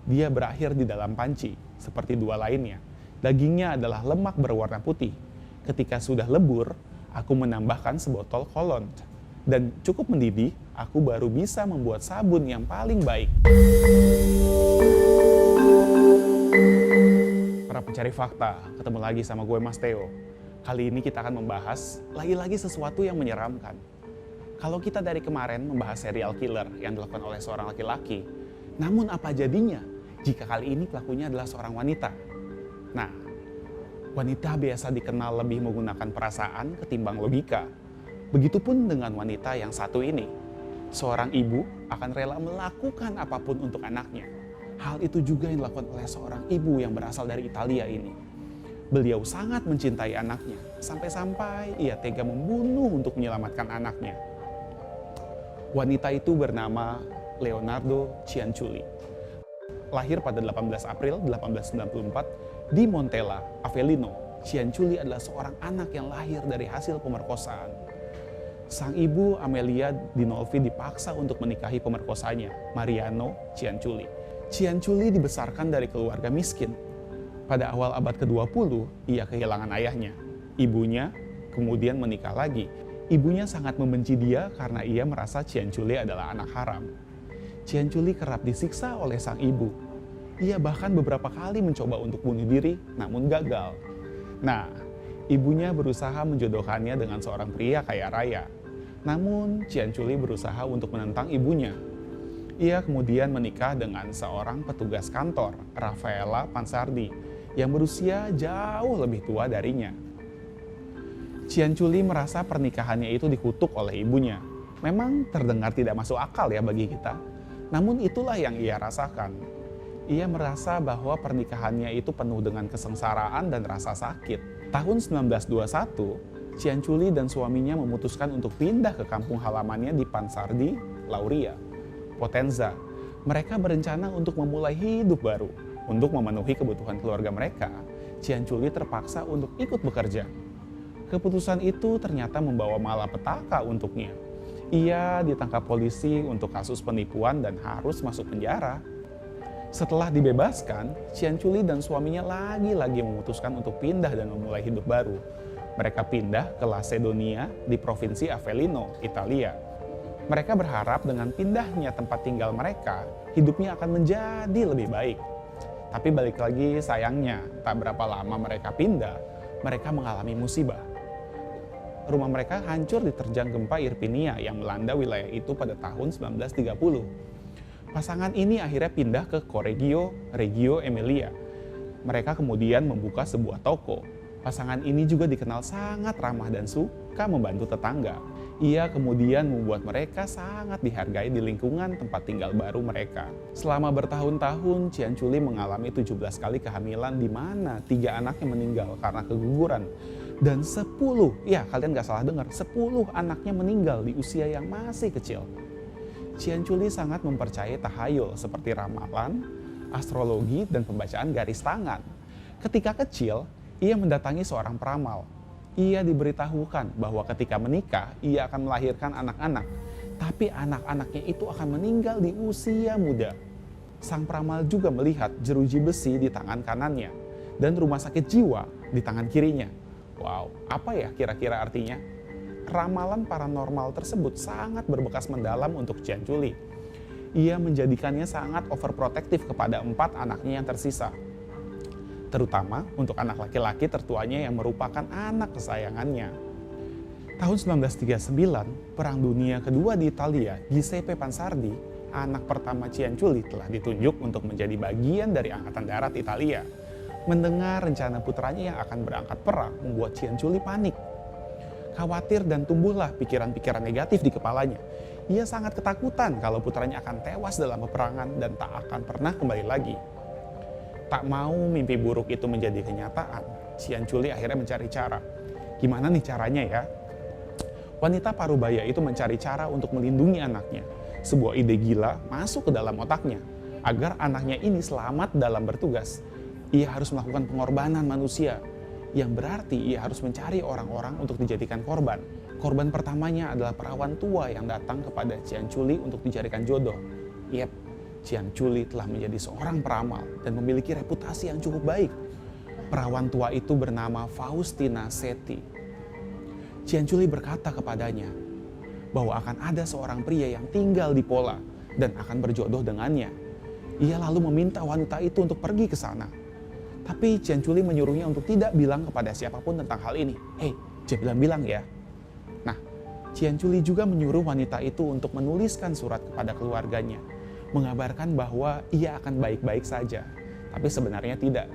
Dia berakhir di dalam panci, seperti dua lainnya. Dagingnya adalah lemak berwarna putih. Ketika sudah lebur, aku menambahkan sebotol kolon. Dan cukup mendidih, aku baru bisa membuat sabun yang paling baik. Para pencari fakta, ketemu lagi sama gue Mas Theo. Kali ini kita akan membahas lagi-lagi sesuatu yang menyeramkan. Kalau kita dari kemarin membahas serial killer yang dilakukan oleh seorang laki-laki, namun apa jadinya jika kali ini pelakunya adalah seorang wanita? Nah, wanita biasa dikenal lebih menggunakan perasaan ketimbang logika. Begitupun dengan wanita yang satu ini. Seorang ibu akan rela melakukan apapun untuk anaknya. Hal itu juga yang dilakukan oleh seorang ibu yang berasal dari Italia ini. Beliau sangat mencintai anaknya, sampai-sampai ia tega membunuh untuk menyelamatkan anaknya. Wanita itu bernama Leonardo Cianciulli. Lahir pada 18 April 1894 di Montella, Avellino. Cianciulli adalah seorang anak yang lahir dari hasil pemerkosaan. Sang ibu Amelia Dinolfi dipaksa untuk menikahi pemerkosanya, Mariano Cianciulli. Cianciulli dibesarkan dari keluarga miskin. Pada awal abad ke-20, ia kehilangan ayahnya. Ibunya kemudian menikah lagi. Ibunya sangat membenci dia karena ia merasa Cianciulli adalah anak haram. Cianciulli kerap disiksa oleh sang ibu. Ia bahkan beberapa kali mencoba untuk bunuh diri, namun gagal. Nah, ibunya berusaha menjodohkannya dengan seorang pria kaya raya. Namun, Cianciulli berusaha untuk menentang ibunya. Ia kemudian menikah dengan seorang petugas kantor, Raffaella Pansardi, yang berusia jauh lebih tua darinya. Cianciulli merasa pernikahannya itu dikutuk oleh ibunya. Memang terdengar tidak masuk akal ya bagi kita. Namun itulah yang ia rasakan. Ia merasa bahwa pernikahannya itu penuh dengan kesengsaraan dan rasa sakit. Tahun 1921, Cianciulli dan suaminya memutuskan untuk pindah ke kampung halamannya di Pansardi, Lauria, Potenza. Mereka berencana untuk memulai hidup baru. Untuk memenuhi kebutuhan keluarga mereka, Cianciulli terpaksa untuk ikut bekerja. Keputusan itu ternyata membawa malapetaka untuknya. Ia ditangkap polisi untuk kasus penipuan dan harus masuk penjara. Setelah dibebaskan, Cianciulli dan suaminya lagi-lagi memutuskan untuk pindah dan memulai hidup baru. Mereka pindah ke Lacedonia di provinsi Avellino, Italia. Mereka berharap dengan pindahnya tempat tinggal mereka, hidupnya akan menjadi lebih baik. Tapi balik lagi sayangnya, tak berapa lama mereka pindah, mereka mengalami musibah. Rumah mereka hancur diterjang gempa Irpinia yang melanda wilayah itu pada tahun 1930. Pasangan ini akhirnya pindah ke Correggio, Reggio Emilia. Mereka kemudian membuka sebuah toko. Pasangan ini juga dikenal sangat ramah dan suka membantu tetangga. Ia kemudian membuat mereka sangat dihargai di lingkungan tempat tinggal baru mereka. Selama bertahun-tahun, Cianciulli mengalami 17 kali kehamilan di mana 3 anaknya meninggal karena keguguran. Dan 10, ya kalian gak salah dengar, 10 anaknya meninggal di usia yang masih kecil. Cianciulli sangat mempercayai tahayul seperti ramalan, astrologi, dan pembacaan garis tangan. Ketika kecil, ia mendatangi seorang peramal. Ia diberitahukan bahwa ketika menikah, ia akan melahirkan anak-anak. Tapi anak-anaknya itu akan meninggal di usia muda. Sang peramal juga melihat jeruji besi di tangan kanannya dan rumah sakit jiwa di tangan kirinya. Wow, apa ya kira-kira artinya? Ramalan paranormal tersebut sangat berbekas mendalam untuk Cianciulli. Ia menjadikannya sangat overprotektif kepada 4 anaknya yang tersisa. Terutama untuk anak laki-laki tertuanya yang merupakan anak kesayangannya. Tahun 1939, Perang Dunia Kedua di Italia, Giuseppe Pansardi, anak pertama Cianciulli, telah ditunjuk untuk menjadi bagian dari Angkatan Darat Italia. Mendengar rencana putranya yang akan berangkat perang membuat Cianciulli panik. Khawatir dan tumbuhlah pikiran-pikiran negatif di kepalanya. Ia sangat ketakutan kalau putranya akan tewas dalam peperangan dan tak akan pernah kembali lagi. Tak mau mimpi buruk itu menjadi kenyataan, Cianciulli akhirnya mencari cara. Gimana nih caranya ya? Wanita parubaya itu mencari cara untuk melindungi anaknya. Sebuah ide gila masuk ke dalam otaknya. Agar anaknya ini selamat dalam bertugas, ia harus melakukan pengorbanan manusia. Yang berarti ia harus mencari orang-orang untuk dijadikan korban. Korban pertamanya adalah perawan tua yang datang kepada Cianciulli untuk dicarikan jodoh. Yep, Cian Chuli telah menjadi seorang peramal dan memiliki reputasi yang cukup baik. Perawan tua itu bernama Faustina Seti. Cian Chuli berkata kepadanya bahwa akan ada seorang pria yang tinggal di Pola dan akan berjodoh dengannya. Ia lalu meminta wanita itu untuk pergi ke sana. Tapi Cian Chuli menyuruhnya untuk tidak bilang kepada siapapun tentang hal ini. Hei, jangan bilang ya. Nah, Cian Chuli juga menyuruh wanita itu untuk menuliskan surat kepada keluarganya, mengabarkan bahwa ia akan baik-baik saja. Tapi sebenarnya tidak.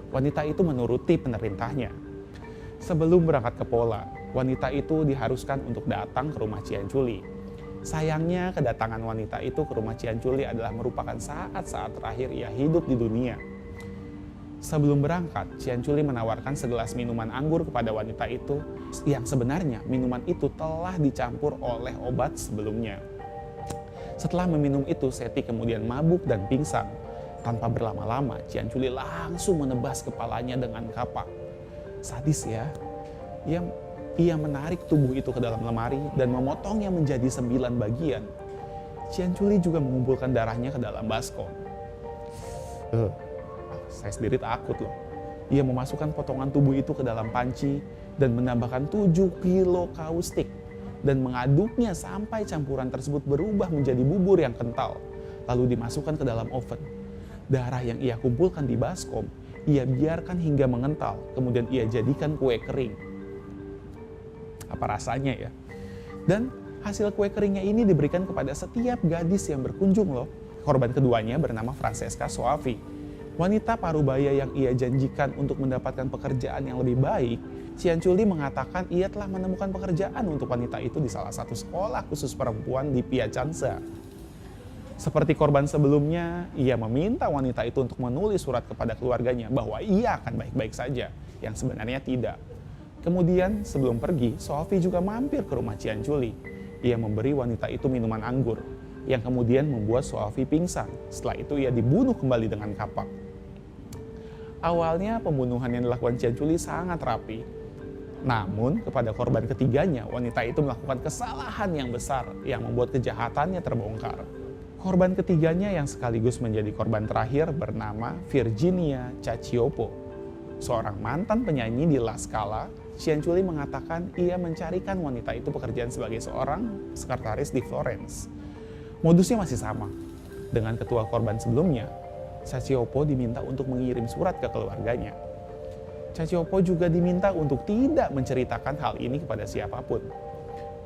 Wanita itu menuruti pemerintahnya. Sebelum berangkat ke Pola, wanita itu diharuskan untuk datang ke rumah Cian Chuli. Sayangnya kedatangan wanita itu ke rumah Cian Chuli adalah merupakan saat-saat terakhir ia hidup di dunia. Sebelum berangkat, Cian Chuli menawarkan segelas minuman anggur kepada wanita itu yang sebenarnya minuman itu telah dicampur oleh obat sebelumnya. Setelah meminum itu, Seti kemudian mabuk dan pingsan. Tanpa berlama-lama, Cian Chuli langsung menebas kepalanya dengan kapak. Sadis ya. Ia menarik tubuh itu ke dalam lemari dan memotongnya menjadi 9 bagian. Cian Chuli juga mengumpulkan darahnya ke dalam baskom. Saya sendiri takut loh. Ia memasukkan potongan tubuh itu ke dalam panci dan menambahkan 7 kilo kaustik dan mengaduknya sampai campuran tersebut berubah menjadi bubur yang kental, lalu dimasukkan ke dalam oven. Darah yang ia kumpulkan di baskom, ia biarkan hingga mengental, kemudian ia jadikan kue kering. Apa rasanya ya? Dan hasil kue keringnya ini diberikan kepada setiap gadis yang berkunjung loh. Korban keduanya bernama Francesca Soavi. Wanita parubaya yang ia janjikan untuk mendapatkan pekerjaan yang lebih baik, Cian Chuli mengatakan ia telah menemukan pekerjaan untuk wanita itu di salah satu sekolah khusus perempuan di Piacenza. Seperti korban sebelumnya, ia meminta wanita itu untuk menulis surat kepada keluarganya bahwa ia akan baik-baik saja, yang sebenarnya tidak. Kemudian sebelum pergi, Sophie juga mampir ke rumah Cian Chuli. Ia memberi wanita itu minuman anggur, yang kemudian membuat Sophie pingsan. Setelah itu ia dibunuh kembali dengan kapak. Awalnya pembunuhan yang dilakukan Cian Chuli sangat rapi. Namun kepada korban ketiganya, wanita itu melakukan kesalahan yang besar yang membuat kejahatannya terbongkar. Korban ketiganya yang sekaligus menjadi korban terakhir bernama Virginia Cacioppo. Seorang mantan penyanyi di La Scala, Cian Chuli mengatakan ia mencarikan wanita itu pekerjaan sebagai seorang sekretaris di Florence. Modusnya masih sama. Dengan ketua korban sebelumnya, Cacioppo diminta untuk mengirim surat ke keluarganya. Cacioppo juga diminta untuk tidak menceritakan hal ini kepada siapapun.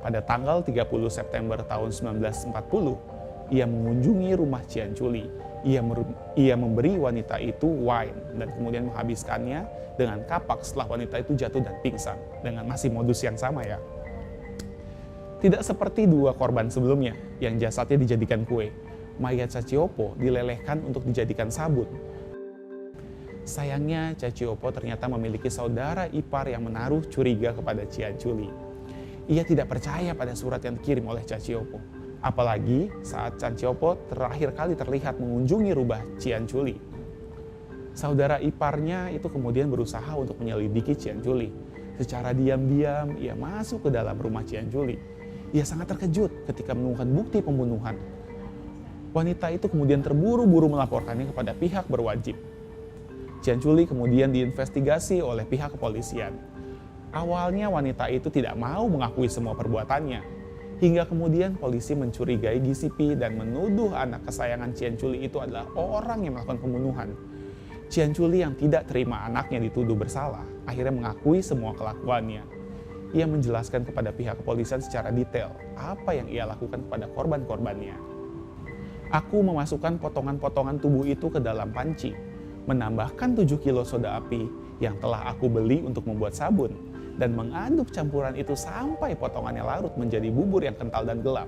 Pada tanggal 30 September tahun 1940, ia mengunjungi rumah Cian Chuli. Ia memberi wanita itu wine dan kemudian menghabiskannya dengan kapak setelah wanita itu jatuh dan pingsan. Dengan masih modus yang sama ya. Tidak seperti dua korban sebelumnya yang jasadnya dijadikan kue. Mayat Cacioppo dilelehkan untuk dijadikan sabun. Sayangnya Cacioppo ternyata memiliki saudara ipar yang menaruh curiga kepada Cian Chuli. Ia tidak percaya pada surat yang dikirim oleh Cacioppo. Apalagi saat Cacioppo terakhir kali terlihat mengunjungi rumah Cian Chuli. Saudara iparnya itu kemudian berusaha untuk menyelidiki Cian Chuli. Secara diam-diam ia masuk ke dalam rumah Cian Chuli. Ia sangat terkejut ketika menemukan bukti pembunuhan. Wanita itu kemudian terburu-buru melaporkannya kepada pihak berwajib. Cian Chuli kemudian diinvestigasi oleh pihak kepolisian. Awalnya wanita itu tidak mau mengakui semua perbuatannya. Hingga kemudian polisi mencurigai GCP dan menuduh anak kesayangan Cian Chuli itu adalah orang yang melakukan pembunuhan. Cian Chuli yang tidak terima anaknya dituduh bersalah, akhirnya mengakui semua kelakuannya. Ia menjelaskan kepada pihak kepolisian secara detail apa yang ia lakukan kepada korban-korbannya. Aku memasukkan potongan-potongan tubuh itu ke dalam panci, menambahkan 7 kilo soda api yang telah aku beli untuk membuat sabun, dan mengaduk campuran itu sampai potongannya larut menjadi bubur yang kental dan gelap.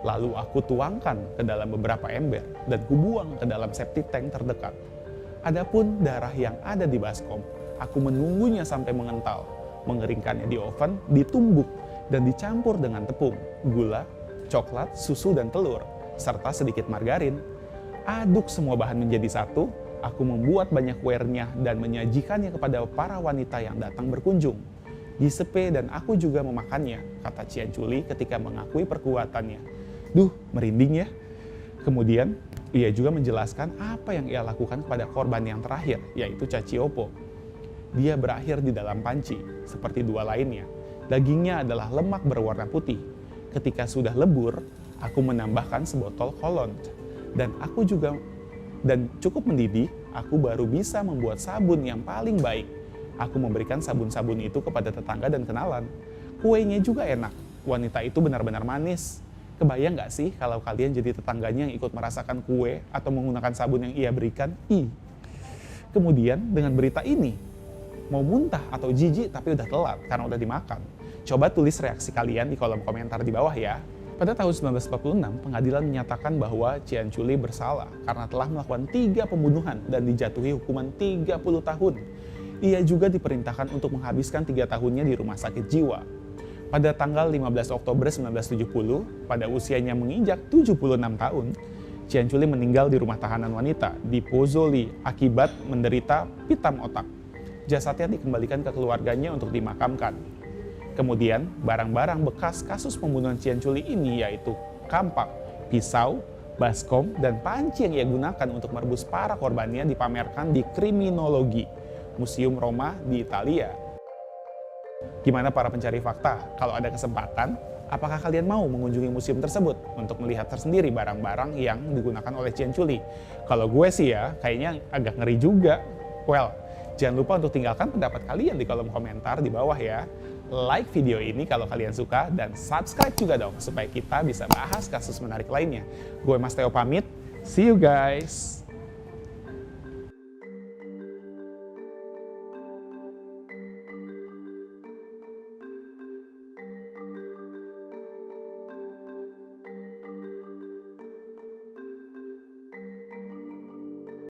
Lalu aku tuangkan ke dalam beberapa ember dan kubuang ke dalam septic tank terdekat. Adapun darah yang ada di baskom, aku menunggunya sampai mengental, mengeringkannya di oven, ditumbuk, dan dicampur dengan tepung, gula, coklat, susu, dan telur, serta sedikit margarin. Aduk semua bahan menjadi satu, aku membuat banyak kue renyah dan menyajikannya kepada para wanita yang datang berkunjung. Giuseppe dan aku juga memakannya, kata Cian Chuli ketika mengakui perbuatannya. Duh, merinding ya. Kemudian, Ia juga menjelaskan apa yang ia lakukan kepada korban yang terakhir, yaitu Caciopo. Dia berakhir di dalam panci, seperti dua lainnya. Dagingnya adalah lemak berwarna putih. Ketika sudah lebur, aku menambahkan sebotol kolon. Dan cukup mendidih, aku baru bisa membuat sabun yang paling baik. Aku memberikan sabun-sabun itu kepada tetangga dan kenalan. Kuenya juga enak. Wanita itu benar-benar manis. Kebayang gak sih kalau kalian jadi tetangganya yang ikut merasakan kue atau menggunakan sabun yang ia berikan? Kemudian dengan berita ini, mau muntah atau jijik tapi udah telat karena udah dimakan. Coba tulis reaksi kalian di kolom komentar di bawah ya. Pada tahun 1946, pengadilan menyatakan bahwa Cianciulli bersalah karena telah melakukan 3 pembunuhan dan dijatuhi hukuman 30 tahun. Ia juga diperintahkan untuk menghabiskan 3 tahunnya di rumah sakit jiwa. Pada tanggal 15 Oktober 1970, pada usianya menginjak 76 tahun, Cianciulli meninggal di rumah tahanan wanita di Pozzuoli akibat menderita pitam otak. Jasadnya dikembalikan ke keluarganya untuk dimakamkan. Kemudian, barang-barang bekas kasus pembunuhan Cianciulli ini yaitu kampak, pisau, baskom, dan panci yang ia gunakan untuk merebus para korbannya dipamerkan di Kriminologi, Museum Roma di Italia. Gimana para pencari fakta? Kalau ada kesempatan, apakah kalian mau mengunjungi museum tersebut untuk melihat tersendiri barang-barang yang digunakan oleh Cianciulli? Kalau gue sih ya, kayaknya agak ngeri juga. Well, jangan lupa untuk tinggalkan pendapat kalian di kolom komentar di bawah ya. Like video ini kalau kalian suka dan subscribe juga dong supaya kita bisa bahas kasus menarik lainnya. Gue Mas Theo pamit, see you guys!